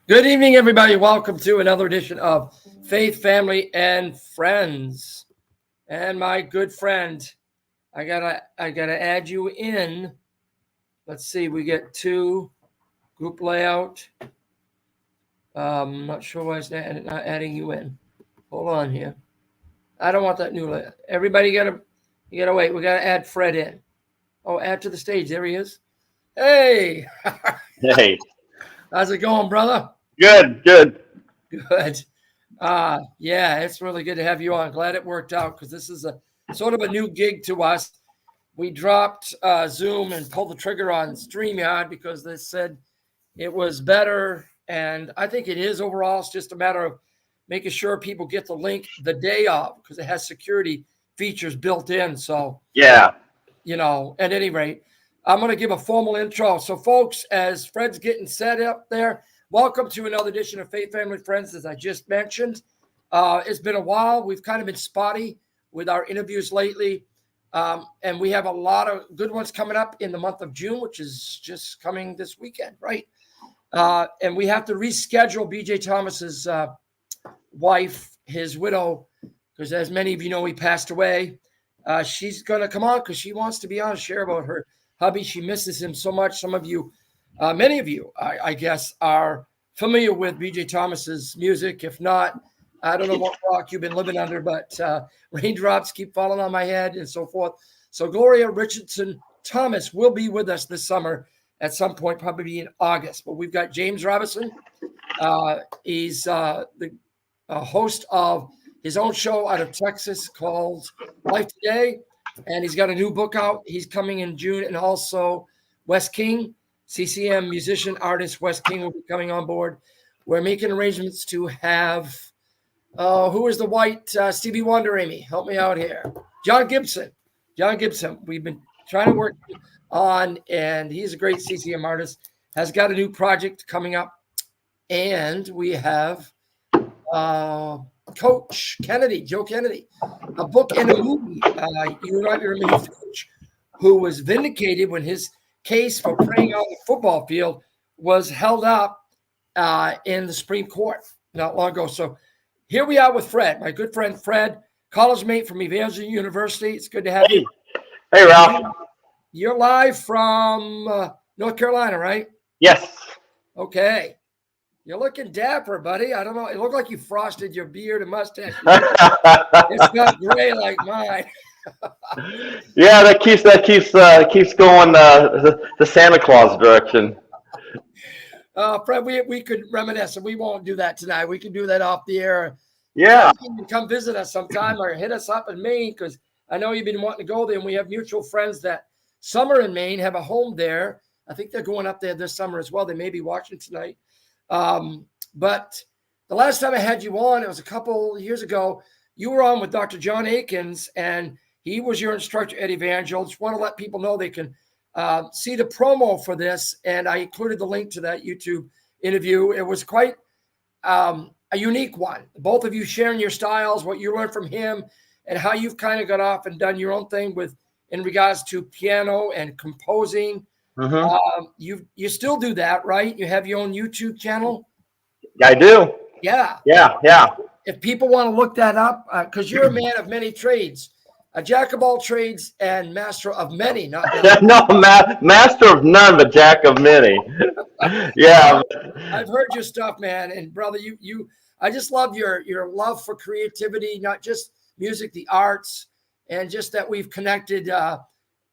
Good evening, everybody. Welcome to another edition of Faith, Family, and Friends. And my good friend, I gotta add you in. Let's see, we get two group layout. Not sure why it's not adding you in. Hold on here. I don't want that new layout. Everybody you gotta wait. We gotta add Fred in. Oh, add to the stage. There he is. Hey, Hey, how's it going, brother? good, good. Good. Yeah, it's really good to have you on. Glad it worked out because this is a sort of a new gig to us. We dropped Zoom and pulled the trigger on StreamYard because they said it was better. And I think it is overall. It's just a matter of making sure people get the link the day of because it has security features built in. So, Yeah, at any rate, I'm going to give a formal intro. So, folks, as Fred's getting set up there, welcome to another edition of Faith, Family, Friends, as I just mentioned. It's been a while. We've kind of been spotty with our interviews lately. And we have a lot of good ones coming up in the month of June, which is just coming this weekend, right? And we have to reschedule BJ Thomas's wife, his widow, because as many of you know, he passed away. She's going to come on because she wants to be on, share about her hubby. She misses him so much. Some of you, many of you, I guess, are familiar with BJ Thomas's music. If not, I don't know what rock you've been living under, but raindrops keep falling on my head and so forth. So Gloria Richardson Thomas will be with us this summer at some point, probably in August. But we've got James Robinson. He's the host of his own show out of Texas called Life Today. And he's got a new book out. He's coming in June. And also Wes King, CCM musician, artist Wes King will be coming on board. We're making arrangements to have, who is the white Stevie Wonder, Amy? Help me out here. John Gibson. We've been trying to work on, and he's a great CCM artist, has got a new project coming up. And we have Coach Kennedy, Joe Kennedy, a book and a movie. You might remember the coach who was vindicated when his case for praying on the football field was held up in the Supreme Court not long ago. So here we are with Fred, my good friend Fred, college mate from Evangel University. It's good to have you. Hey, Ralph. You're live from North Carolina, right? Yes. Okay. You're looking dapper, buddy. I don't know. It looked like you frosted your beard and mustache. It's not gray like mine. Yeah, that keeps going the Santa Claus direction. Fred, we could reminisce, and we won't do that tonight. We can do that off the air. Yeah. You can come visit us sometime or hit us up in Maine because I know you've been wanting to go there, and we have mutual friends that summer in Maine, have a home there. I think they're going up there this summer as well. They may be watching tonight. But the last time I had you on, it was a couple years ago. You were on with Dr. John Akins, and he was your instructor at Evangel. Just want to let people know they can see the promo for this, and I included the link to that YouTube interview. It was quite a unique one. Both of you sharing your styles, what you learned from him, and how you've kind of got off and done your own thing in regards to piano and composing. Mm-hmm. You still do that, right? You have your own YouTube channel. I do. Yeah. If people want to look that up, because you're a man of many trades, a jack of all trades and master of many. Master of none, but jack of many. Yeah. I've heard your stuff, man, and brother, I just love your love for creativity, not just music, the arts, and just that we've connected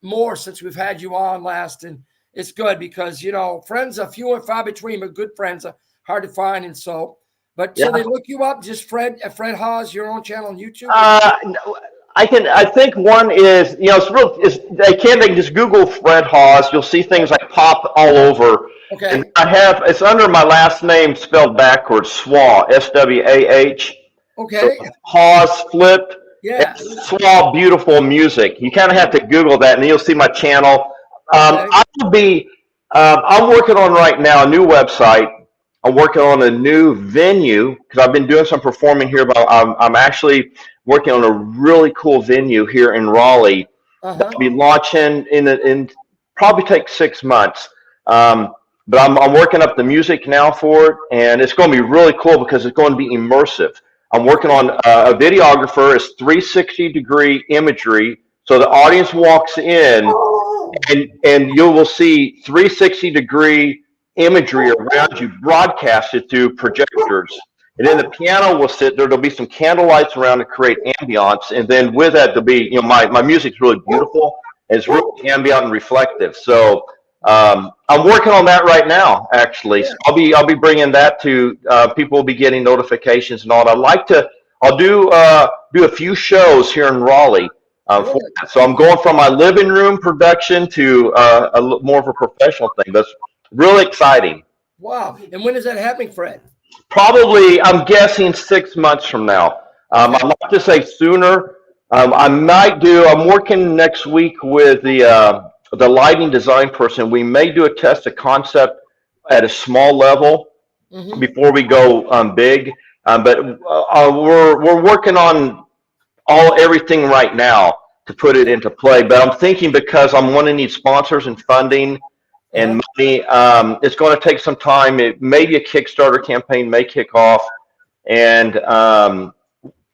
more since we've had you on last. And it's good because, friends are few and far between, but good friends are hard to find. And so they look you up, just Fred Haas, your own channel on YouTube. I think one is, they can just Google Fred Haas. You'll see things like pop all over. Okay. And it's under my last name spelled backwards, Swah, SWAH. Okay. So Haas flipped. Yeah. Swah, beautiful music. You kind of have to Google that, and then you'll see my channel. Okay. I'm working on right now a new website. I'm working on a new venue because I've been doing some performing here, but I'm actually working on a really cool venue here in Raleigh. That'll be launching in probably take 6 months. but I'm working up the music now for it, and it's going to be really cool because it's going to be immersive. I'm working on a videographer. It's 360-degree imagery, so the audience walks in, and you will see 360-degree imagery around you broadcasted through projectors. And then the piano will sit there. There'll be some candle lights around to create ambiance. And then with that, there'll be, my music's really beautiful. And it's really ambient and reflective. So I'm working on that right now, actually. So I'll be bringing that to people will be getting notifications and all. And I'll do a few shows here in Raleigh. For that. So I'm going from my living room production to more of a professional thing. That's really exciting. Wow. And when is that happening, Fred? Probably, I'm guessing 6 months from now. I'd like to say sooner. I'm working next week with the lighting design person. We may do a test of concept at a small level before we go big. But we're working on everything right now to put it into play. But I'm thinking because I'm going to need sponsors and funding and money, it's going to take some time. Maybe a Kickstarter campaign may kick off, and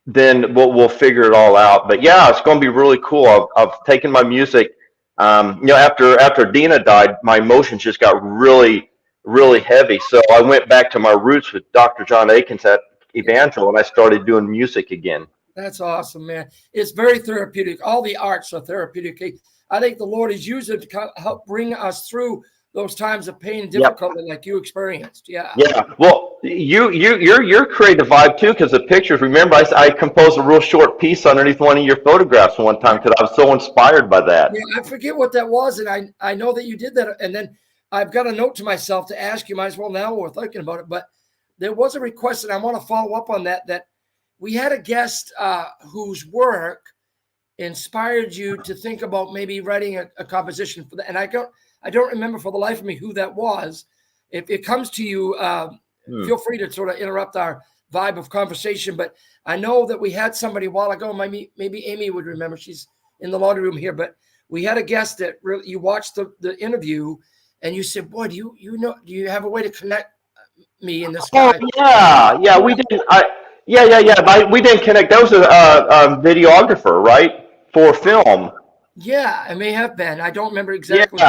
then we'll figure it all out. But yeah, it's going to be really cool. I've taken my music. After Dina died, my emotions just got really, really heavy. So I went back to my roots with Dr. John Akins at Evangel, and I started doing music again. That's awesome, man. It's very therapeutic. All the arts are therapeutic. I think the Lord is using it to help bring us through those times of pain and difficulty like you experienced. Yeah. Yeah. Well, you're creative vibe too, because the pictures. Remember, I composed a real short piece underneath one of your photographs one time because I was so inspired by that. Yeah, I forget what that was, and I know that you did that. And then I've got a note to myself to ask you. Might as well now we're thinking about it. But there was a request, and I want to follow up on that. That we had a guest whose work inspired you to think about maybe writing a composition for that. And I don't remember for the life of me who that was. If it comes to you, feel free to sort of interrupt our vibe of conversation. But I know that we had somebody a while ago. Maybe Amy would remember. She's in the laundry room here. But we had a guest that really, you watched the interview, and you said, "Boy, do you have a way to connect me in this guy?" Oh yeah, we didn't. We didn't connect. That was a videographer, right? For film. Yeah, it may have been. I don't remember exactly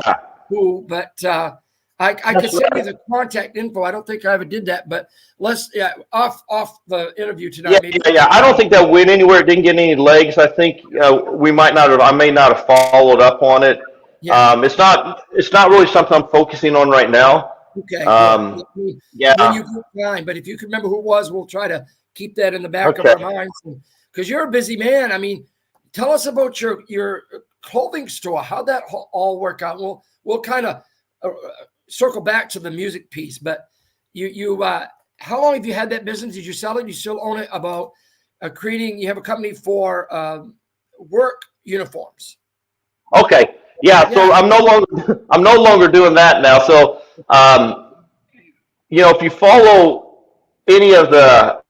who, but I could send you the contact info. I don't think I ever did that, but let's off the interview tonight. Yeah. I don't think that went anywhere. It didn't get any legs. I think we might not have. I may not have followed up on it. Yeah. It's not really something I'm focusing on right now. Okay. When you get time, but if you can remember who it was, we'll try to keep that in the back of our minds. Because you're a busy man. I mean, tell us about your clothing store. How'd that all work out? We'll kind of circle back to the music piece. But you how long have you had that business? Did you sell it? You still own it? About creating. You have a company for work uniforms. Okay. Yeah. So I'm no longer doing that now. So if you follow any of the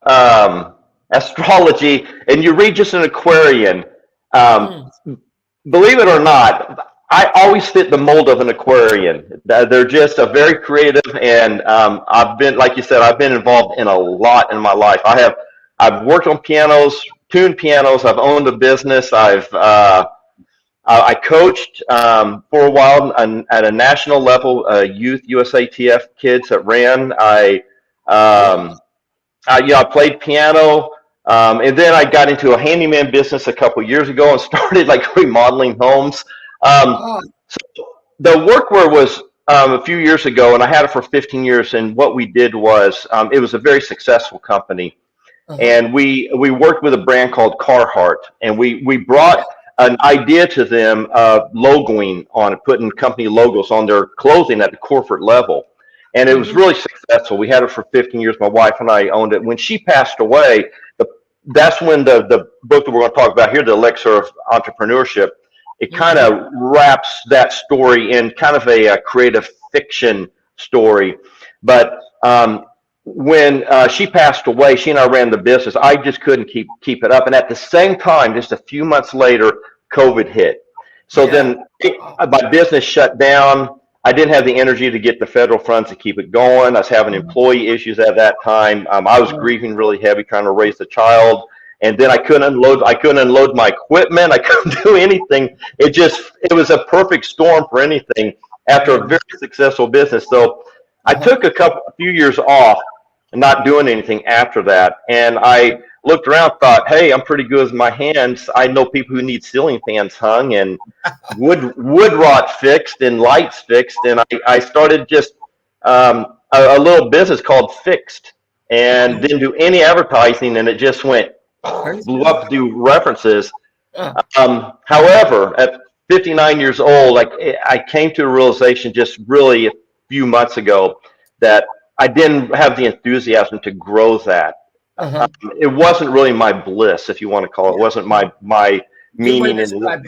astrology and you read just an Aquarian, believe it or not, I always fit the mold of an Aquarian. They're just a very creative, and I've been, like you said, I've been involved in a lot in my life. I've worked on pianos, tuned pianos. I've owned a business. I coached for a while at a national level, youth USATF kids that ran. I played piano. And then I got into a handyman business a couple of years ago and started remodeling homes. So the workwear was a few years ago, and I had it for 15 years. And what we did was it was a very successful company. And we worked with a brand called Carhartt, and we brought an idea to them of logoing on it, putting company logos on their clothing at the corporate level. And it was really successful. We had it for 15 years. My wife and I owned it. When she passed away, that's when the book that we're going to talk about here, The Elixir of Entrepreneurship, it kind of wraps that story in kind of a creative fiction story. But when she passed away, she and I ran the business. I just couldn't keep it up. And at the same time, just a few months later, COVID hit. So then my business shut down. I didn't have the energy to get the federal funds to keep it going. I was having employee issues at that time. I was grieving really heavy trying to raise the child. And then I couldn't unload my equipment. I couldn't do anything. It was a perfect storm for anything after a very successful business. So I took a few years off and not doing anything after that. And I looked around, thought, hey, I'm pretty good with my hands. I know people who need ceiling fans hung and wood rot fixed and lights fixed. And I started just a little business called Fixed, and didn't do any advertising, and it just blew up to do references. However, at 59 years old, I came to a realization just really a few months ago that I didn't have the enthusiasm to grow that. It wasn't really my bliss, if you want to call it. It wasn't my meaning in life.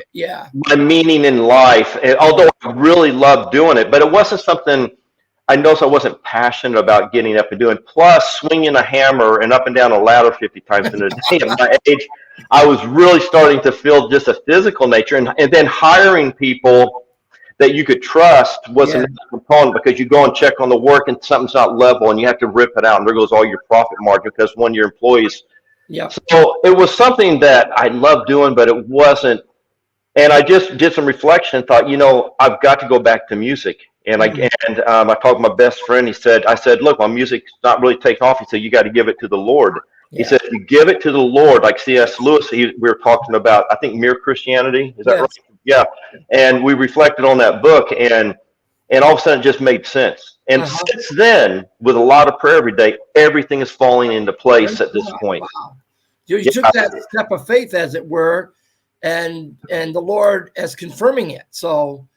My meaning in life. And although I really loved doing it, but it wasn't something I noticed I wasn't passionate about getting up and doing. Plus, swinging a hammer and up and down a ladder 50 times in a day at my age, I was really starting to feel just a physical nature. And then hiring people that you could trust was another component, because you go and check on the work and something's not level and you have to rip it out, and there goes all your profit margin because one of your employees. So it was something that I loved doing, but it wasn't. And I just did some reflection and thought, I've got to go back to music. And I talked to my best friend. I said, look, my music's not really taking off. He said, you got to give it to the Lord. He said, if you give it to the Lord, like C.S. Lewis, we were talking about, I think, Mere Christianity. Is that right? Yeah. And we reflected on that book, and all of a sudden it just made sense. And since then, with a lot of prayer every day, everything is falling into place at this point. Wow. You took that step of faith, as it were, and the Lord is confirming it. So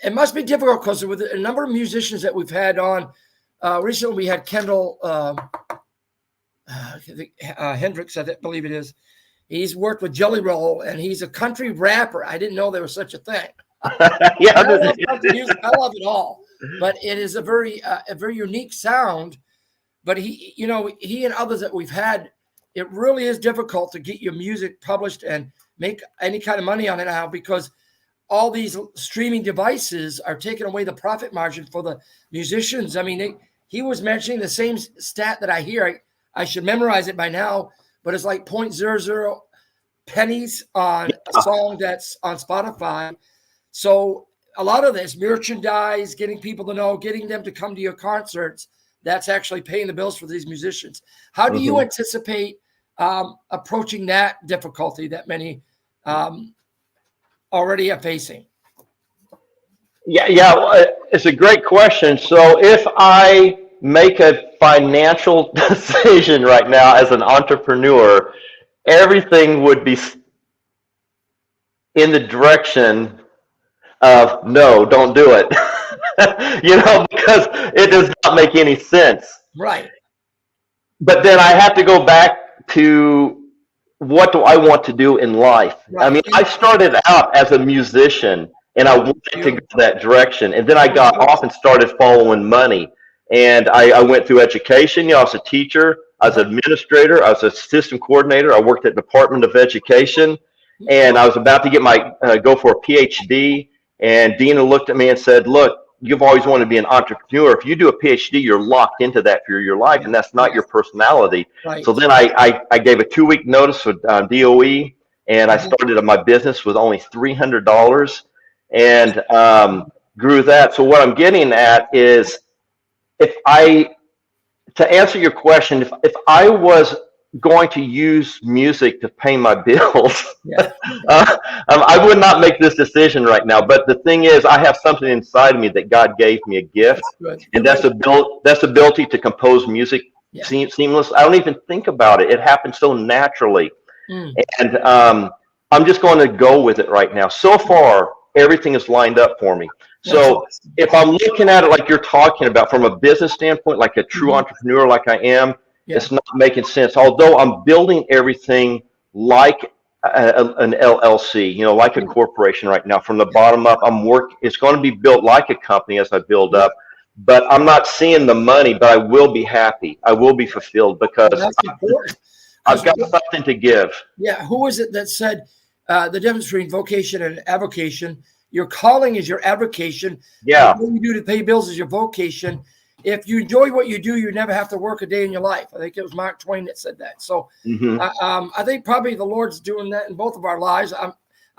it must be difficult, because with a number of musicians that we've had on, recently we had Kendall Hendricks, I believe it is. He's worked with Jelly Roll, and he's a country rapper. I didn't know there was such a thing. I love country music. I love it all, but it is a very unique sound. But he and others that we've had, it really is difficult to get your music published and make any kind of money on it now, because all these streaming devices are taking away the profit margin for the musicians. I mean, he was mentioning the same stat that I hear. I should memorize it by now, but it's like 0.00 pennies on a song that's on Spotify. So a lot of this merchandise, getting people to know, getting them to come to your concerts, that's actually paying the bills for these musicians. How do you anticipate approaching that difficulty that many already are facing? Yeah, it's a great question. So if I make a financial decision right now as an entrepreneur, everything would be in the direction of no, don't do it. Because it does not make any sense. Right. But then I have to go back to, what do I want to do in life? Right. I mean, I started out as a musician, and I wanted to go that direction. And then I got off and started following money. And I went through education. I was a teacher. I was an administrator. I was a system coordinator. I worked at the Department of Education. And I was about to get go for a PhD. And Dina looked at me and said, look, you've always wanted to be an entrepreneur. If you do a PhD, you're locked into that for your life, and that's not your personality. Right. So then I gave a 2-week notice with DOE, and I started my business with only $300 and grew that. So what I'm getting at is, to answer your question, if I was going to use music to pay my bills, I would not make this decision right now. But the thing is, I have something inside of me that God gave me, a gift, and that's ability to compose music seamless. I don't even think about it. It happens so naturally. And I'm just going to go with it right now. So far, everything is lined up for me. So if I'm looking at it like you're talking about from a business standpoint, like a true entrepreneur like I am, it's not making sense. Although I'm building everything like an LLC, like a corporation right now. From the bottom up, it's going to be built like a company as I build up. But I'm not seeing the money, but I will be happy. I will be fulfilled because I've got something to give. Yeah. Who was it that said the difference between vocation and avocation? your calling is your avocation. Yeah. What you do to pay bills is your vocation. If you enjoy what you do, you never have to work a day in your life. I think it was Mark Twain that said that. So I think probably the Lord's doing that in both of our lives.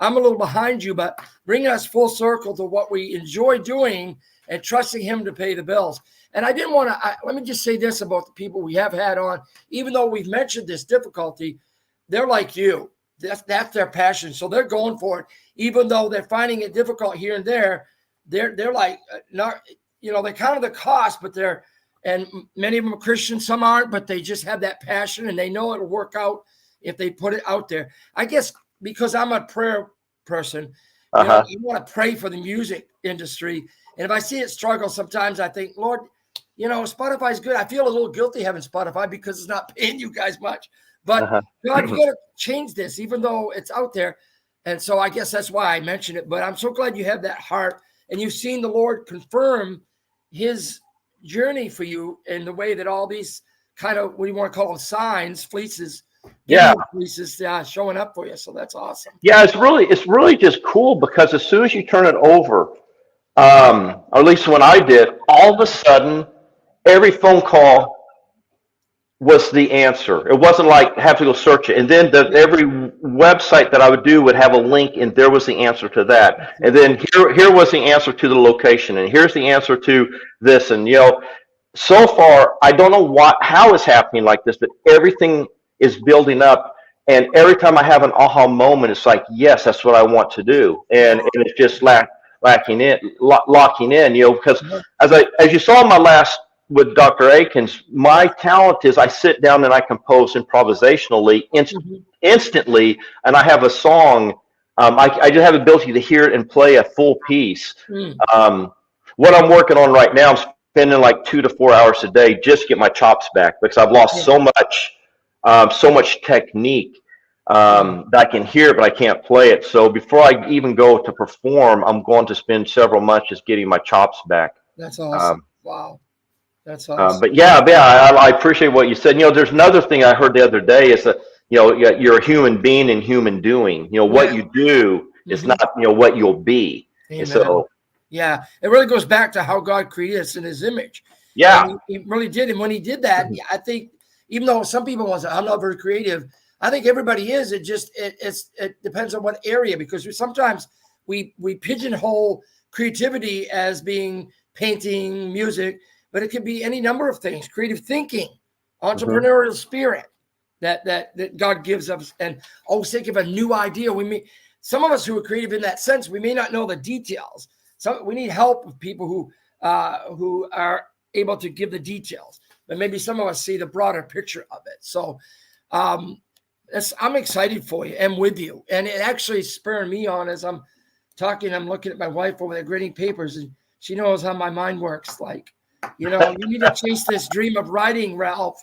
I'm a little behind you, but bringing us full circle to what we enjoy doing and trusting him to pay the bills. And I didn't want to, let me just say this about the people we have had on, even though we've mentioned this difficulty, they're like you. That's their passion. So they're going for it. Even though they're finding it difficult here and there, they're like, not, they count the cost, but and many of them are Christians, some aren't, but they just have that passion and they know it'll work out if they put it out there. I guess because I'm a prayer person, you want to pray for the music industry. And if I see it struggle, sometimes I think, Lord, Spotify's good. I feel a little guilty having Spotify because it's not paying you guys much. But God, you got to change this, even though it's out there. And so I guess that's why I mentioned it. But I'm so glad you have that heart and you've seen the Lord confirm his journey for you in the way that all these kind of, what do you want to call them, signs, fleeces, fleeces showing up for you. So that's awesome. Yeah, it's really just cool because as soon as you turn it over, or at least when I did, all of a sudden, every phone call was the answer. It wasn't like have to go search it. And then every website that I would do would have a link, and there was the answer to that. And then here was the answer to the location, and here's the answer to this. And so far, I don't know how it's happening like this, but everything is building up. And every time I have an aha moment, it's like, yes, that's what I want to do. And it's just locking in, because as you saw in my last with Dr. Akins, my talent is I sit down and I compose improvisationally instantly, and I have a song. I just have the ability to hear it and play a full piece. What I'm working on right now, I'm spending like 2 to 4 hours a day just to get my chops back because I've lost so much technique that I can hear it, but I can't play it. So before I even go to perform, I'm going to spend several months just getting my chops back. That's awesome. Wow. That's awesome. But I appreciate what you said. There's another thing I heard the other day is that, you're a human being and human doing. What you do is not, what you'll be. Amen. So, it really goes back to how God created us in his image. Yeah. He really did. And when he did that, I think, even though some people will say, I'm not very creative, I think everybody is. It depends on what area, because sometimes we pigeonhole creativity as being painting, music, but it could be any number of things, creative thinking, entrepreneurial spirit that God gives us, and always think of a new idea. Some of us who are creative in that sense, we may not know the details. So we need help with people who are able to give the details, but maybe some of us see the broader picture of it. So I'm excited for you and with you. And it actually spurred me on as I'm talking. I'm looking at my wife over there grading papers, and she knows how my mind works. Like, you need to chase this dream of writing, Ralph.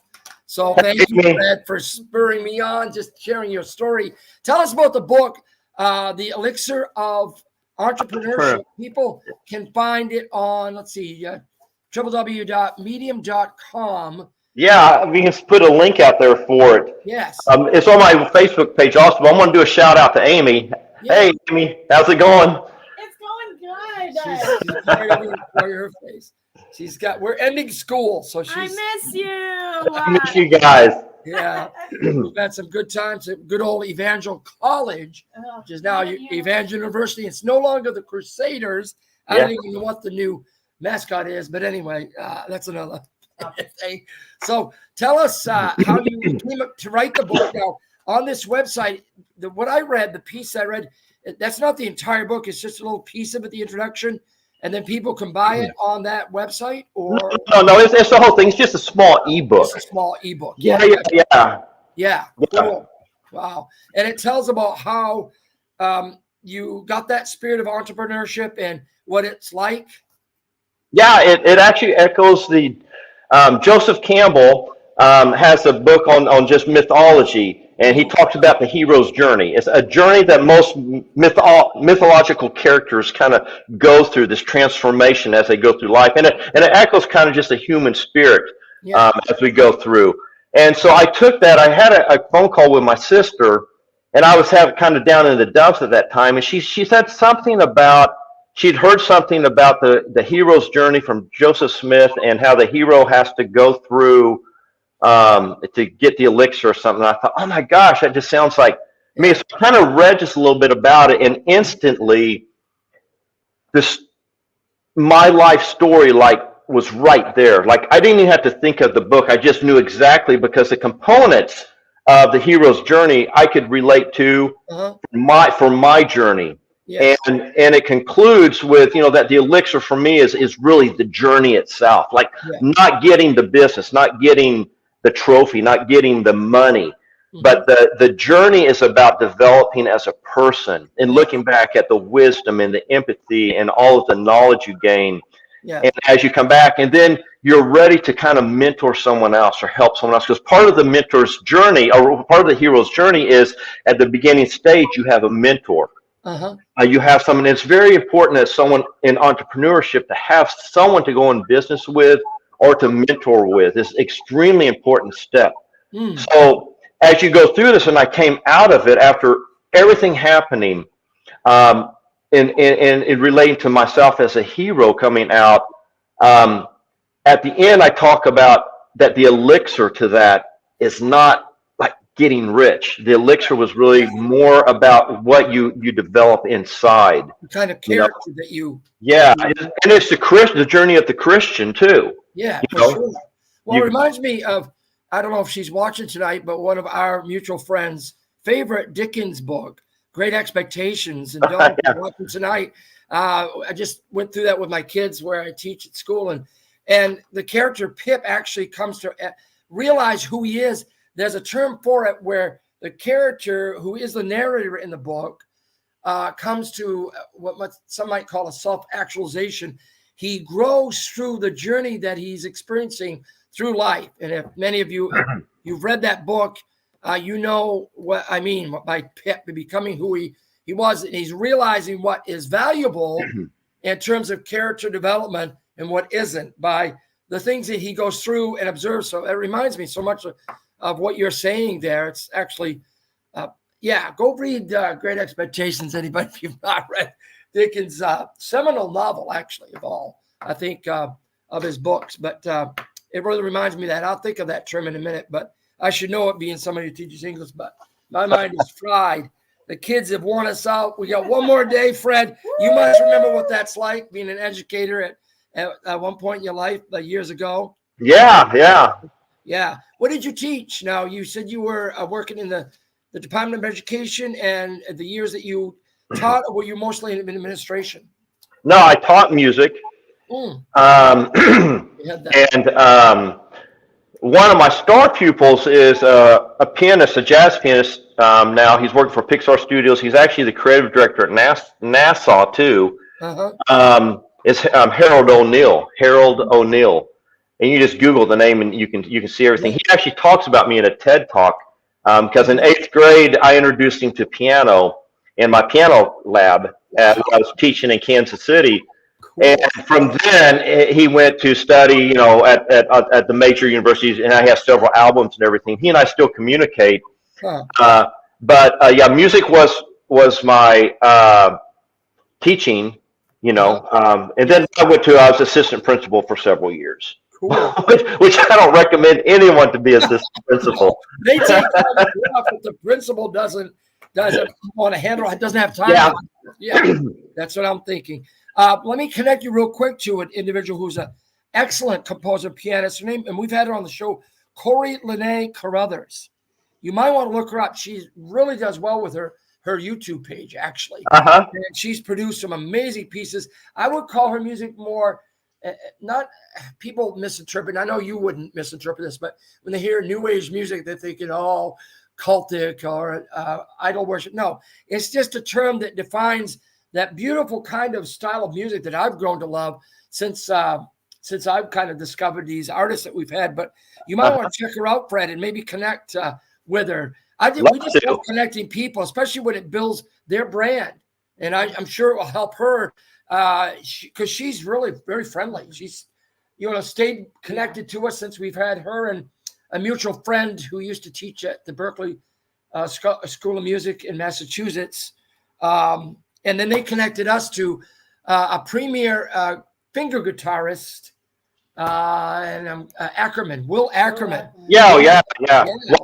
So thank you, Fred, for spurring me on, just sharing your story. Tell us about the book, The Elixir of Entrepreneurship. People can find it on, www.medium.com. Yeah, we can put a link out there for it. Yes. It's on my Facebook page also, but I'm going to do a shout out to Amy. Yeah. Hey, Amy, how's it going? It's going good. Her face. We're ending school, so I miss you. I miss you guys. Yeah. We've had some good times at good old Evangel College, which is now Evangel University. It's no longer the Crusaders. I don't even know what the new mascot is, but anyway, that's another thing. So tell us how you came up to write the book. Now, on this website, the piece I read, that's not the entire book. It's just a little piece of it, the introduction. And then people can buy it on that website, or no, it's the whole thing. It's just a small ebook. It's a small ebook. Yeah. Cool. Wow. And it tells about how you got that spirit of entrepreneurship and what it's like. Yeah, it actually echoes the Joseph Campbell has a book on just mythology. And he talks about the hero's journey. It's a journey that most mythological characters kind of go through, this transformation as they go through life. And it echoes kind of just a human spirit as we go through. And so I took that. I had a phone call with my sister, and I was kind of down in the dumps at that time. And she said something about she'd heard something about the hero's journey from Joseph Smith and how the hero has to go through to get the elixir or something. I thought, oh my gosh, that just sounds like me. So I kind of read just a little bit about it, and instantly, my life story was right there. Like I didn't even have to think of the book. I just knew exactly, because the components of the hero's journey I could relate to for my journey. Yes. And it concludes with, that the elixir for me is really the journey itself. Like not getting the business, not getting the trophy, not getting the money, but the journey is about developing as a person and looking back at the wisdom and the empathy and all of the knowledge you gain. Yeah. And as you come back, and then you're ready to kind of mentor someone else or help someone else. Because part of the mentor's journey, or part of the hero's journey, is at the beginning stage, you have a mentor. You have someone. It's very important as someone in entrepreneurship to have someone to go in business with or to mentor with. It's an extremely important step. So as you go through this, and I came out of it after everything happening, in relating to myself as a hero coming out, at the end I talk about that the elixir to that is not like getting rich. The elixir was really more about what you develop inside. The kind of character that you... Yeah, and it's the journey of the Christian too. Yeah, for sure. Well, it reminds me of, I don't know if she's watching tonight, but one of our mutual friends' favorite Dickens book, Great Expectations, and Dawn watching tonight. I just went through that with my kids where I teach at school, and the character Pip actually comes to realize who he is. There's a term for it where the character who is the narrator in the book comes to what some might call a self-actualization. He grows through the journey that he's experiencing through life. And if many of you, you've read that book, you know what I mean by Pip becoming who he was. And he's realizing what is valuable in terms of character development and what isn't by the things that he goes through and observes. So it reminds me so much of what you're saying there. It's actually, go read Great Expectations, anybody, if you've not read Dickens' seminal novel, actually, of all, I think, of his books. But it really reminds me of that. I'll think of that term in a minute, but I should know it being somebody who teaches English, but my mind is fried. The kids have worn us out. We got one more day, Fred. You must remember what that's like, being an educator at one point in your life, years ago. Yeah. What did you teach? Now, you said you were working in the Department of Education, and the years that you taught, or were you mostly in administration? No, I taught music. And one of my star pupils is a pianist, a jazz pianist. Now he's working for Pixar Studios. He's actually the creative director at NASA too. It's Harold O'Neill. And you just Google the name and you can see everything. He actually talks about me in a TED Talk because in 8th grade I introduced him to piano in my piano lab when I was teaching in Kansas City. And from then he went to study, at the major universities, and I have several albums and everything. He and I still communicate. But music was my teaching, and then I was assistant principal for several years. Cool. which I don't recommend anyone to be assistant principal. They take time off if the principal doesn't want to handle it, doesn't have time. Yeah, that's what I'm thinking. Let me connect you real quick to an individual who's an excellent composer, pianist. Her name, and we've had her on the show, Corey Lene Carruthers. You might want to look her up. She really does well with her YouTube page, actually. And she's produced some amazing pieces. I would call her music more, not people misinterpret. I know you wouldn't misinterpret this, but when they hear new age music, they're thinking, cultic or idol worship. No, it's just a term that defines that beautiful kind of style of music that I've grown to love since I've kind of discovered these artists that we've had. But you might want to check her out, Fred, and maybe connect with her. We just love connecting people, especially when it builds their brand. And I'm sure it will help her because she's really very friendly. She's, stayed connected to us since we've had her and a mutual friend who used to teach at the Berklee School of Music in Massachusetts. And then they connected us to a premier finger guitarist, and Ackerman, Will Ackerman. Yeah, oh, yeah.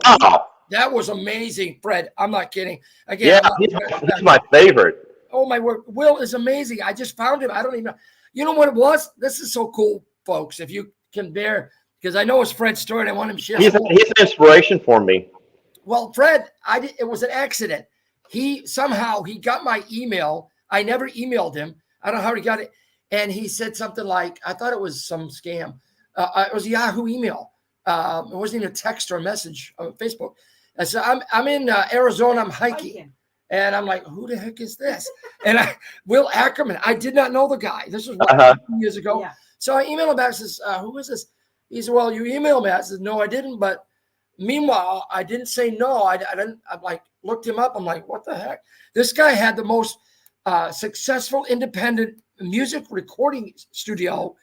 Wow. That was amazing, Fred. I'm not kidding. Yeah, Again, he's my favorite. oh my word, Will is amazing. I just found him. I don't even know. You know what it was? This is so cool, folks. If you can bear, because I know it's Fred's story, and I want him to share. He's an inspiration for me. Well, Fred, it was an accident. He got my email. I never emailed him. I don't know how he got it. And he said something like, I thought it was some scam. It was a Yahoo email. It wasn't even a text or a message on Facebook. I said, I'm in Arizona. I'm hiking. And I'm like, who the heck is this? And Will Ackerman, I did not know the guy. This was 2 years ago. Yeah. So I emailed him back and says, who is this? He said, well, you emailed me. I said, no, I didn't. But meanwhile, I didn't say no. I didn't. I like looked him up. I'm like, what the heck? This guy had the most successful independent music recording studio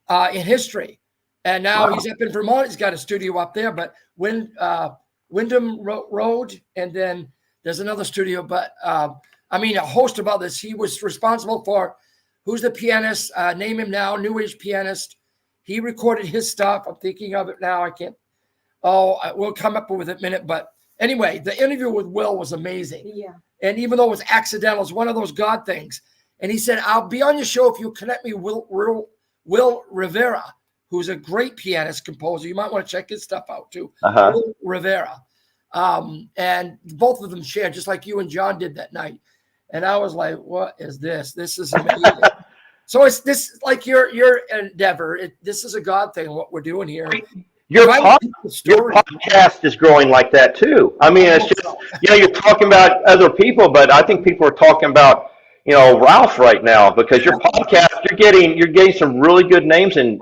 in history. And now he's up in Vermont. He's got a studio up there. But Wyndham Road, and then there's another studio. But I mean, a host of others. He was responsible for who's the pianist? Name him now. New age pianist. He recorded his stuff. I'm thinking of it now. I can't. We'll come up with it in a minute. But anyway, the interview with Will was amazing. Yeah. And even though it was accidental, it's one of those God things. And he said, I'll be on your show if you connect me with Will Rivera, who's a great pianist composer. You might want to check his stuff out too. Will Rivera. And both of them shared, just like you and John did that night. And I was like, what is this? This is amazing. So it's this like your endeavor. This is a God thing, what we're doing here. Your podcast is growing like that too. I mean, it's just, you're talking about other people, but I think people are talking about, Ralph right now, because your podcast, you're getting some really good names, and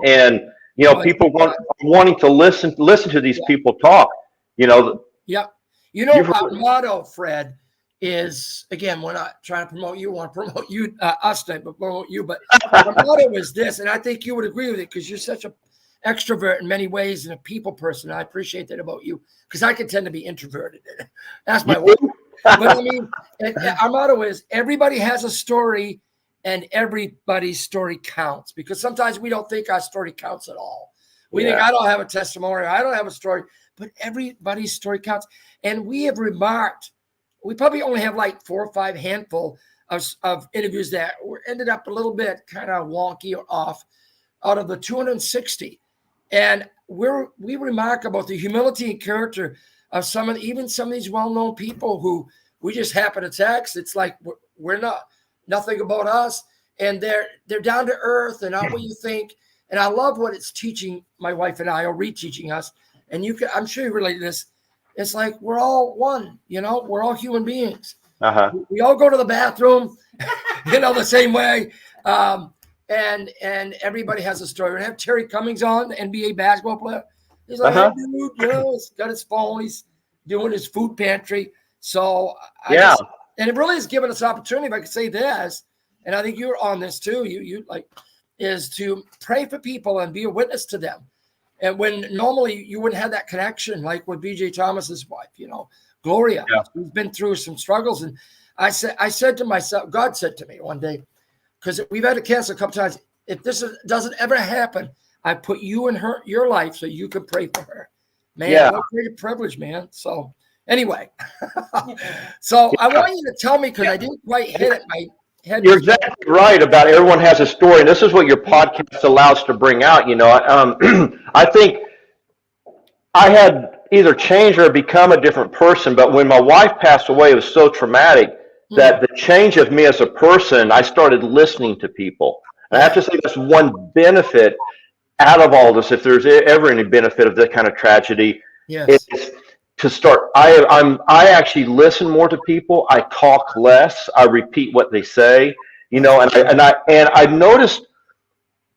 people wanting to listen to these people talk. Yeah. Our motto, Fred, is, again, we're not trying to promote you, want to promote you, us tonight, but promote you. But our motto is this, and I think you would agree with it because you're such a extrovert in many ways and a people person. I appreciate that about you because I can tend to be introverted. That's my way. But I mean, our motto is everybody has a story and everybody's story counts, because sometimes we don't think our story counts at all. We think I don't have a testimony, I don't have a story, but everybody's story counts. And we have remarked, we probably only have like 4 or 5 handful of interviews that ended up a little bit kind of wonky or off out of the 260. And we remark about the humility and character of some of these well-known people who we just happen to text. It's like we're not nothing about us, and they're down to earth and not what you think. And I love what it's teaching my wife and I, or reteaching us. And I'm sure you relate to this. It's like we're all one. We're all human beings. We all go to the bathroom, the same way. And everybody has a story. We're gonna have Terry Cummings on, the NBA basketball player. He's like, hey, dude, he's got his phone. He's doing his food pantry. So and it really has given us opportunity, if I could say this, and I think you're on this too. You is to pray for people and be a witness to them. And when normally you wouldn't have that connection, like with BJ Thomas's wife, Gloria, who's been through some struggles. And I said to myself, God said to me one day, because we've had to cancel a couple times, if this doesn't ever happen, I put you in your life so you can pray for her. Man, what a great privilege, man. So anyway, so I want you to tell me, because I didn't quite hit it. My head. You're exactly right about everyone has a story, and this is what your podcast allows to bring out. I think I had either changed or become a different person, but when my wife passed away, it was so traumatic that the change of me as a person, I started listening to people. And I have to say that's one benefit out of all this, if there's ever any benefit of that kind of tragedy, is to start. I actually listen more to people. I talk less. I repeat what they say, and I noticed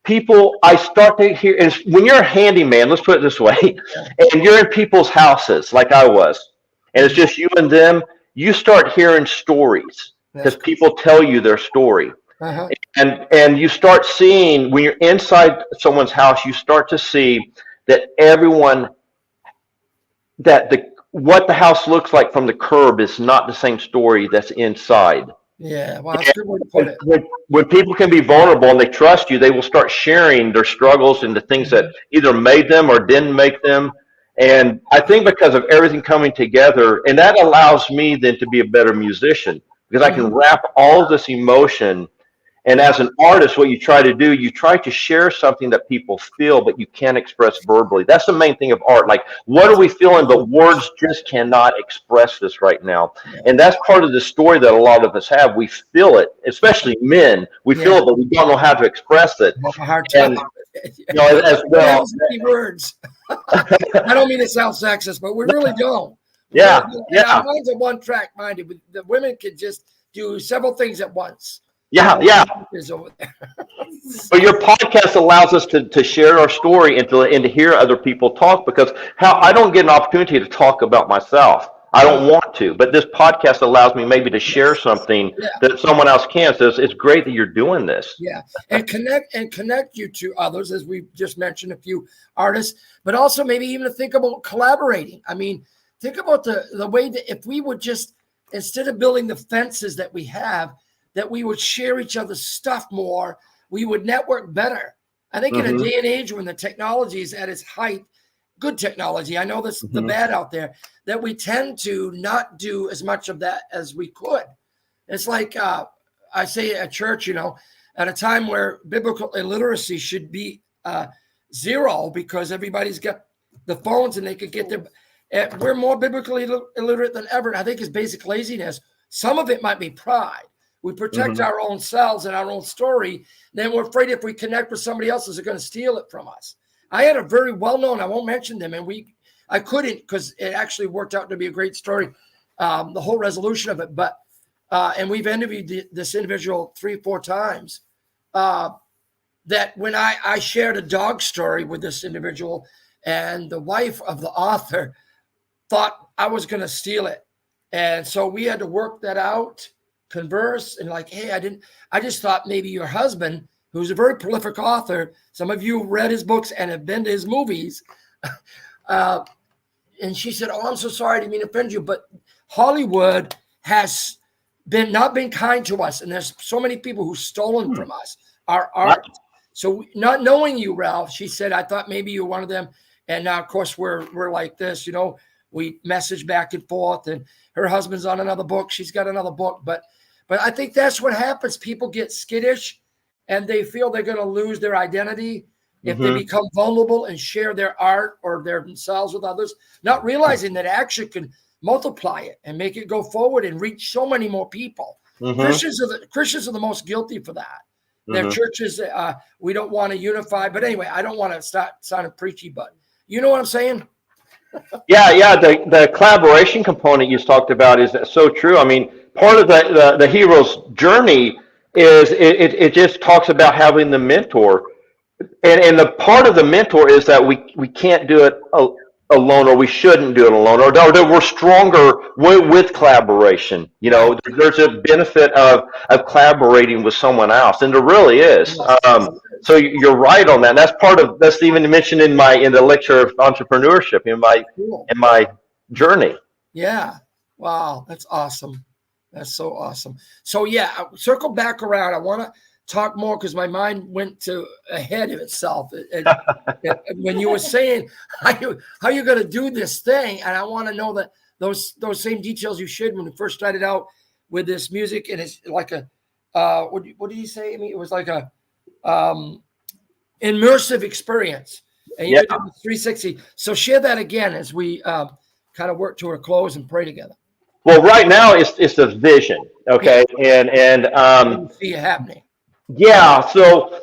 people, I start to hear, and when you're a handyman, let's put it this way, and you're in people's houses like I was, and it's just you and them, you start hearing stories because people tell you their story. And you start seeing, when you're inside someone's house, you start to see that what the house looks like from the curb is not the same story that's inside. Yeah, well, that's a good way to put it. When people can be vulnerable and they trust you, they will start sharing their struggles and the things that either made them or didn't make them. And I think because of everything coming together, and that allows me then to be a better musician because I can wrap all of this emotion. And as an artist, what you try to do, you try to share something that people feel, but you can't express verbally. That's the main thing of art. Like, what are we feeling? But words just cannot express this right now. And that's part of the story that a lot of us have. We feel it, especially men. We feel it, but we don't know how to express it. And, you know, as well. Words. I don't mean to sound sexist, but we really don't. Yeah. Our minds are one track minded. The women can just do several things at once. Yeah. But your podcast allows us to share our story and to hear other people talk, because I don't get an opportunity to talk about myself. I don't want to, but this podcast allows me maybe to share something that someone else can. So it's great that you're doing this. Yeah, and connect you to others, as we just mentioned, a few artists, but also maybe even to think about collaborating. I mean, think about the way that if we would just, instead of building the fences that we have, that we would share each other's stuff more, we would network better. I think in a day and age when the technology is at its height, good technology, I know this the bad out there, that we tend to not do as much of that as we could. It's like I say at church, you know, at a time where biblical illiteracy should be zero because everybody's got the phones and they could get their, we're more biblically illiterate than ever. I think it's basic laziness. Some of it might be pride. We protect our own selves and our own story. Then we're afraid if we connect with somebody else, they're going to steal it from us. I had a very well-known, I won't mention them, and I couldn't because it actually worked out to be a great story, the whole resolution of it. But and we've interviewed this individual 3-4 times. That when I shared a dog story with this individual, and the wife of the author thought I was going to steal it, and so we had to work that out. Converse and like, hey, I just thought maybe your husband, who's a very prolific author, some of you read his books and have been to his movies. And she said, oh, I'm so sorry, I didn't mean to offend you, but Hollywood has not been kind to us. And there's so many people who've stolen from us, our art. So not knowing you, Ralph, she said, I thought maybe you're one of them. And now, of course, we're like this, you know, we message back and forth, and her husband's on another book. She's got another book, but I think that's what happens. People get skittish and they feel they're going to lose their identity if they become vulnerable and share their art or themselves with others, not realizing that action can multiply it and make it go forward and reach so many more people. Christians are the most guilty for that. Their churches, we don't want to unify. But anyway, I don't want to start sounding preachy, but you know what I'm saying? Yeah. The collaboration component you talked about is so true. I mean, part of the hero's journey is it just talks about having the mentor, and the part of the mentor is that we can't do it alone, or we shouldn't do it alone, or that we're stronger with collaboration. You know, there's a benefit of collaborating with someone else, and there really is. So you're right on that. And that's even mentioned in the lecture of entrepreneurship in my journey. Yeah. Wow. That's awesome. That's so awesome. So yeah, circle back around. I want to talk more because my mind went ahead of itself. When you were saying how you're going to do this thing, and I want to know that those same details you shared when you first started out with this music, and it's like a what did you say? I mean, it was like a immersive experience, and you did it with 360. So share that again as we kind of work to a close and pray together. Well, right now it's the vision, okay, and see it happening. Yeah, so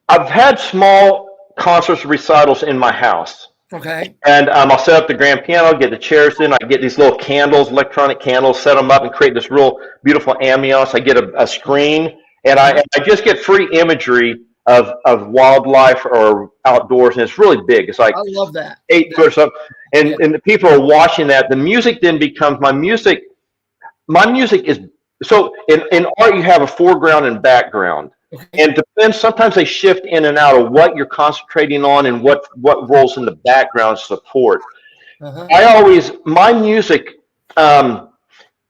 I've had small concerts, recitals in my house. Okay. And I'll set up the grand piano, get the chairs in, I get these little candles, electronic candles, set them up and create this real beautiful ambiance. I get a screen, and I just get free imagery of wildlife or outdoors, and it's really big. It's like I love that. 8 foot or something. And the people are watching that. The music then becomes my music. My music is so in art you have a foreground and background. Okay. And depends, sometimes they shift in and out of what you're concentrating on and what roles in the background support. My music,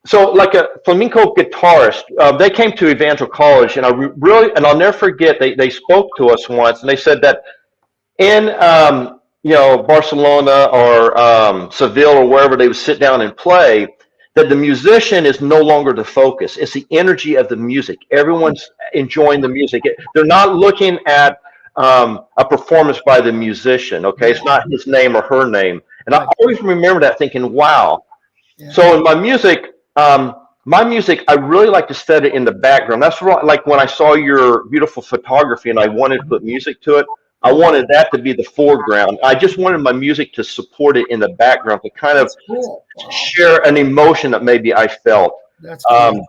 so like a flamenco guitarist, they came to Evangel College, and and I'll never forget, they spoke to us once, and they said that in Barcelona or Seville or wherever they would sit down and play, that the musician is no longer the focus. It's the energy of the music. Everyone's enjoying the music. They're not looking at a performance by the musician. Okay, it's not his name or her name. And I always remember that, thinking, wow. Yeah. So in my music, I really like to set it in the background. That's right. Like when I saw your beautiful photography and I wanted to put music to it, I wanted that to be the foreground. I just wanted my music to support it in the background, to kind of share an emotion that maybe I felt. That's cool.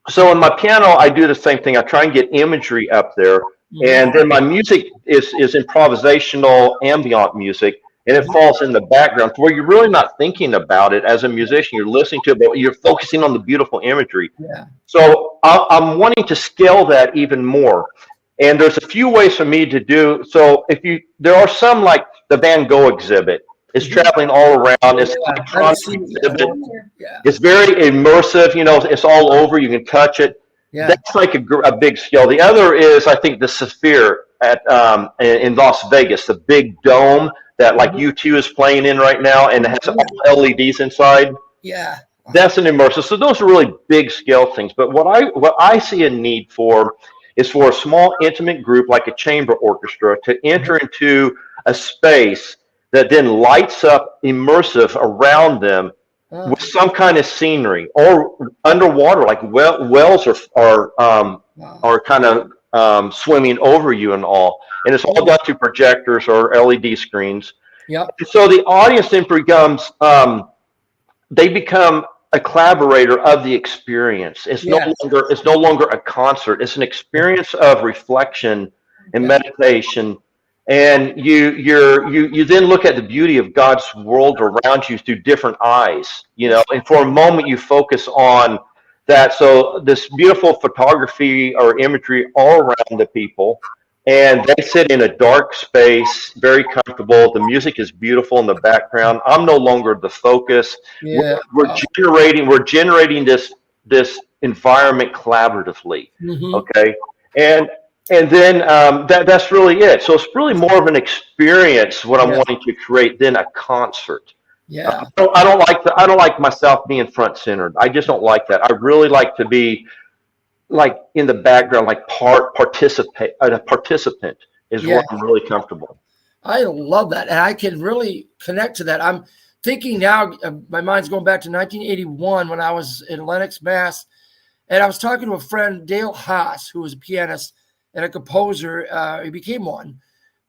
So in my piano, I do the same thing. I try and get imagery up there. And then my music is improvisational ambient music, and it falls in the background where you're really not thinking about it as a musician. You're listening to it, but you're focusing on the beautiful imagery. Yeah. So I'm wanting to scale that even more. And there's a few ways for me to do. So there are some, like the Van Gogh exhibit. It's traveling all around. It's electronic exhibit. Yeah. It's very immersive. It's all over. You can touch it. Yeah. That's like a big scale. The other is, I think, the Sphere in Las Vegas, the big dome that like U2 is playing in right now, and it has all LEDs inside. Yeah. That's an immersive. So those are really big scale things. But what I see a need for is for a small intimate group like a chamber orchestra to enter into a space that then lights up immersive around them with some kind of scenery, or underwater, like wells are kind of swimming over you and all. And it's all done through projectors or LED screens. Yep. And so the audience then becomes, they become a collaborator of the experience. It's no longer a concert. It's an experience of reflection and meditation. And you then look at the beauty of God's world around you through different eyes, and for a moment you focus on that. So this beautiful photography or imagery all around the people, and they sit in a dark space, very comfortable. The music is beautiful in the background. I'm no longer the focus. Yeah. We're generating this environment collaboratively. Okay. And then that's really it. So it's really more of an experience, what I'm wanting to create, than a concert. Yeah. I don't like myself being front centered. I just don't like that. I really like to be like in the background, like a participant is where I'm really comfortable. I love that, and I can really connect to that. I'm thinking now, my mind's going back to 1981 when I was in Lenox, Mass, and I was talking to a friend, Dale Haas, who was a pianist and a composer. He became one.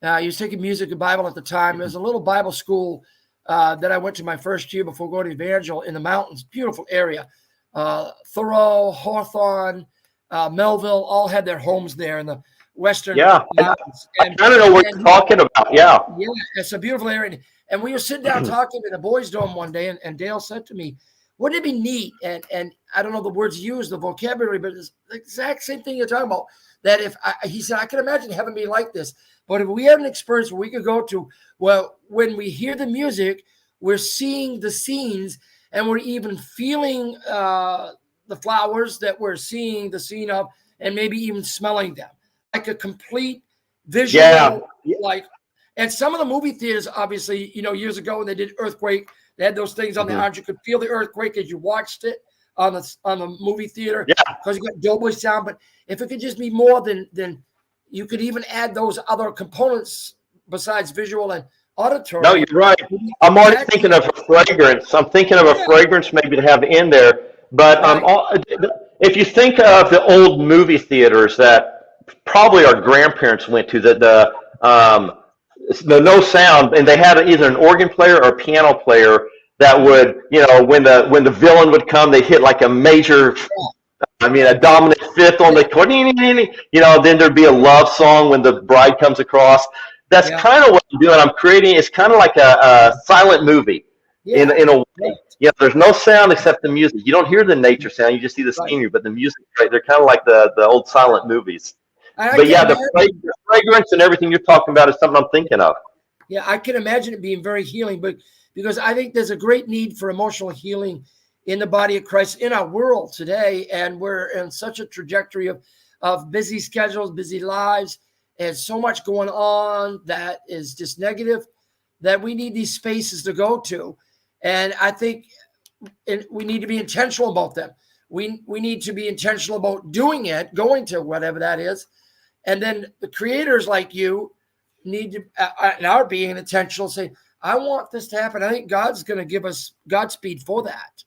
He was taking music and Bible at the time. There was a little Bible school that I went to my first year before going to Evangel in the mountains. Beautiful area. Thoreau, Hawthorne, Melville, all had their homes there in the western mountains. I kind of know what you're talking about. Yeah, it's a beautiful area. And we were sitting down talking in a boys' dorm one day, and Dale said to me, wouldn't it be neat? And I don't know the words used, the vocabulary, but it's the exact same thing you're talking about. That he said, I can imagine heaven be like this. But if we have an experience where we could go to, well, when we hear the music, we're seeing the scenes, and we're even feeling the flowers that we're seeing the scene of, and maybe even smelling them, like a complete visual. Like, and some of the movie theaters, obviously, years ago when they did Earthquake, they had those things on the arms. You could feel the earthquake as you watched it on the movie theater, because you got Dolby sound. But if it could just be more than you could even add those other components besides visual and auditory. No, you're right. I'm already thinking of a fragrance. I'm thinking of a fragrance maybe to have in there. But if you think of the old movie theaters that probably our grandparents went to, the no sound, and they had either an organ player or a piano player that would, when the villain would come, they hit like a major, a dominant fifth on the chord, then there'd be a love song when the bride comes across. That's kind of what I'm doing. I'm creating, it's kind of like a silent movie in a way. There's no sound except the music. You don't hear the nature sound, you just see the scenery, but the music, they're kind of like the old silent movies. But the fragrance and everything you're talking about is something I'm thinking of. Yeah, I can imagine it being very healing, but because I think there's a great need for emotional healing in the body of Christ, in our world today. And we're in such a trajectory of busy schedules, busy lives, and so much going on that is just negative, that we need these spaces to go to. And I think we need to be intentional about them. We need to be intentional about doing it, going to whatever that is. And then the creators like you need to, and are being intentional, saying, I want this to happen. I think God's going to give us Godspeed for that.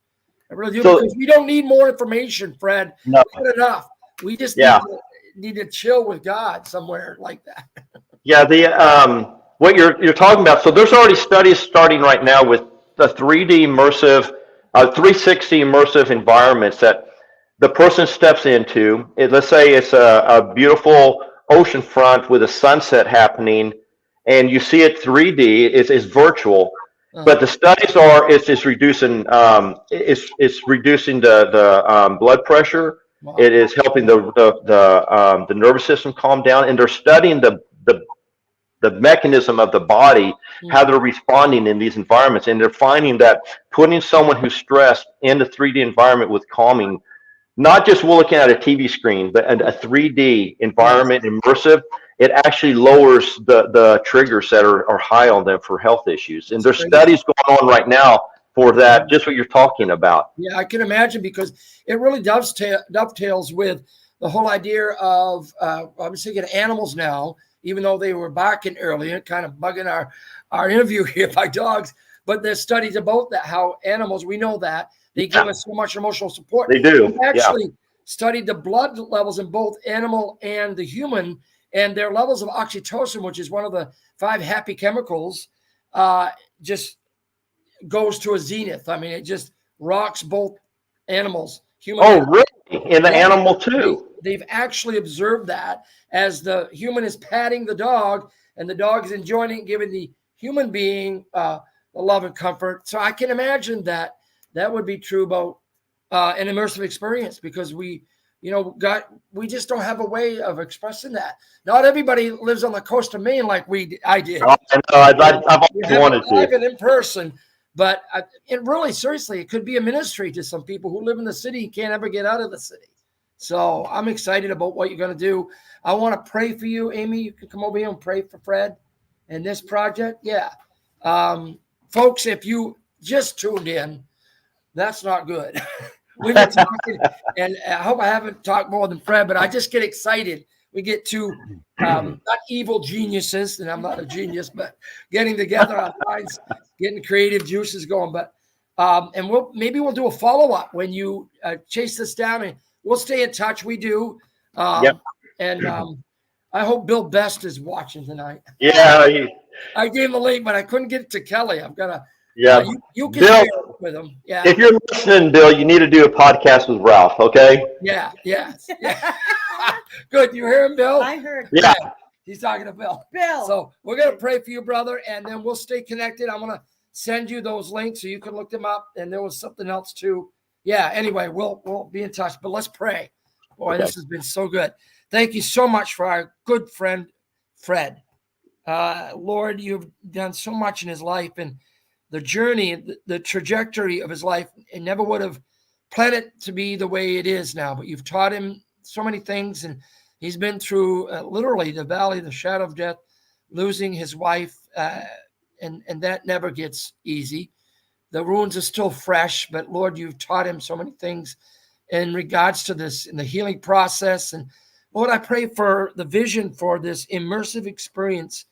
I really do, because we don't need more information, Fred. No. Not enough. We just need to chill with God somewhere like that. Yeah, what you're talking about. So there's already studies starting right now with the 3D immersive, 360 immersive environments that the person steps into. Let's say it's a beautiful ocean front with a sunset happening, and you see it 3D. It's virtual, but the studies are it's reducing it's reducing the blood pressure. Wow. It is helping the nervous system calm down, and they're studying the mechanism of the body, how they're responding in these environments, and they're finding that putting someone who's stressed in the 3D environment with calming, not just looking at a TV screen, but a 3D environment, immersive, it actually lowers the triggers that are high on them for health issues. And there's studies going on right now for that, just what you're talking about. Yeah, I can imagine, because it really dovetails with the whole idea of, I was thinking animals now, even though they were barking earlier, kind of bugging our interview here by dogs. But there's studies about that, how animals, we know that, they give us so much emotional support. They do. We actually studied the blood levels in both animal and the human, and their levels of oxytocin, which is one of the 5 happy chemicals, just goes to a zenith. I mean, it just rocks both animals. Human. Oh, really? In the animal too? They've actually observed that, as the human is patting the dog and the dog is enjoying it, giving the human being the love and comfort. So I can imagine that would be true about an immersive experience, because we just don't have a way of expressing that. Not everybody lives on the coast of Maine like I did. Oh, I know. I've always wanted to. Live and in person. But it really, seriously, it could be a ministry to some people who live in the city and can't ever get out of the city. So I'm excited about what you're going to do. I want to pray for you, Amy. You can come over here and pray for Fred and this project. Yeah. Folks, if you just tuned in, that's not good. We've been talking, and I hope I haven't talked more than Fred, but I just get excited. We get two not evil geniuses, and I'm not a genius, but getting together our minds, getting creative juices going. But and we'll do a follow-up when you chase this down, and we'll stay in touch. We do. And I hope Bill Best is watching tonight. Yeah. I gave him a link, but I couldn't get it to Kelly. I've got to. Yeah. You can Bill, share it with him. Yeah. If you're listening, Bill, you need to do a podcast with Ralph, okay? Yeah. Yes. Yeah. Good. You hear him, Bill? I heard. Yeah. He's talking to Bill. Bill. So we're going to pray for you, brother, and then we'll stay connected. I'm going to send you those links so you can look them up. And there was something else too. Yeah. Anyway, we'll be in touch, but let's pray. Boy, okay. This has been so good. Thank you so much for our good friend, Fred. Lord, you've done so much in his life, and the journey, the trajectory of his life, it never would have planned it to be the way it is now, but you've taught him so many things, and he's been through literally the valley of the shadow of death, losing his wife, and that never gets easy. The wounds are still fresh, but Lord, you've taught him so many things in regards to this, in the healing process. And Lord, I pray for the vision for this immersive experience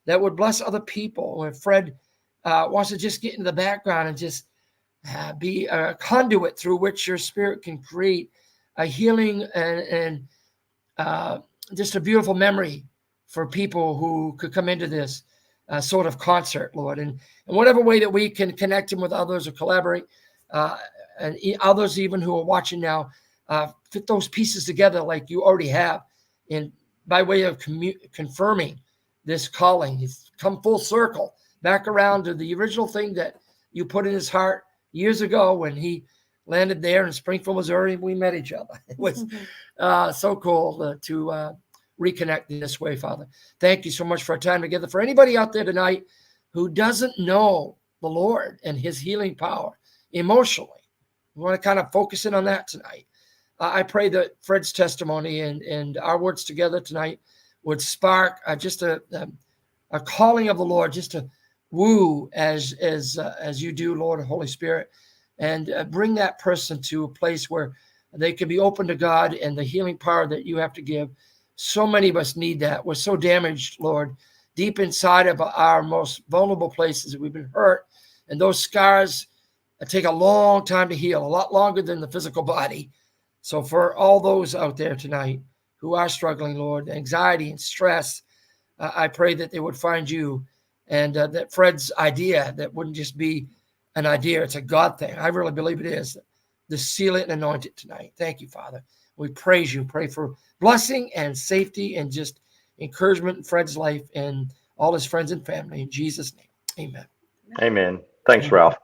that would bless other people. When Fred wants to just get into the background and just be a conduit through which your spirit can create a healing and just a beautiful memory for people who could come into this sort of concert, Lord. And in whatever way that we can connect him with others or collaborate, and others even who are watching now, fit those pieces together like you already have, and by way of confirming this calling. He's come full circle back around to the original thing that you put in his heart years ago when he landed there in Springfield, Missouri. We met each other. It was so cool to reconnect in this way, Father. Thank you so much for our time together. For anybody out there tonight who doesn't know the Lord and his healing power emotionally, We want to kind of focus in on that tonight. I pray that Fred's testimony and our words together tonight would spark just a calling of the Lord, just to woo as you do, Lord, Holy Spirit, and bring that person to a place where they can be open to God and the healing power that you have to give. So many of us need that. We're so damaged, Lord, deep inside of our most vulnerable places. We've been hurt, and those scars take a long time to heal, a lot longer than the physical body. So for all those out there tonight who are struggling, Lord, anxiety and stress, I pray that they would find you, and that Fred's idea, that wouldn't just be an idea, it's a God thing. I really believe it is. To seal it and anoint it tonight. Thank you, Father. We praise you. Pray for blessing and safety and just encouragement in Fred's life and all his friends and family. In Jesus' name, amen. Amen. Thanks, Ralph.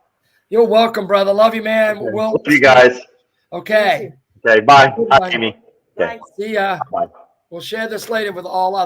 You're welcome, brother. Love you, man. Okay. We'll Love you guys. Okay. Okay, bye. Goodbye. Bye, Amy. Okay. See ya. Bye. We'll share this later with all others.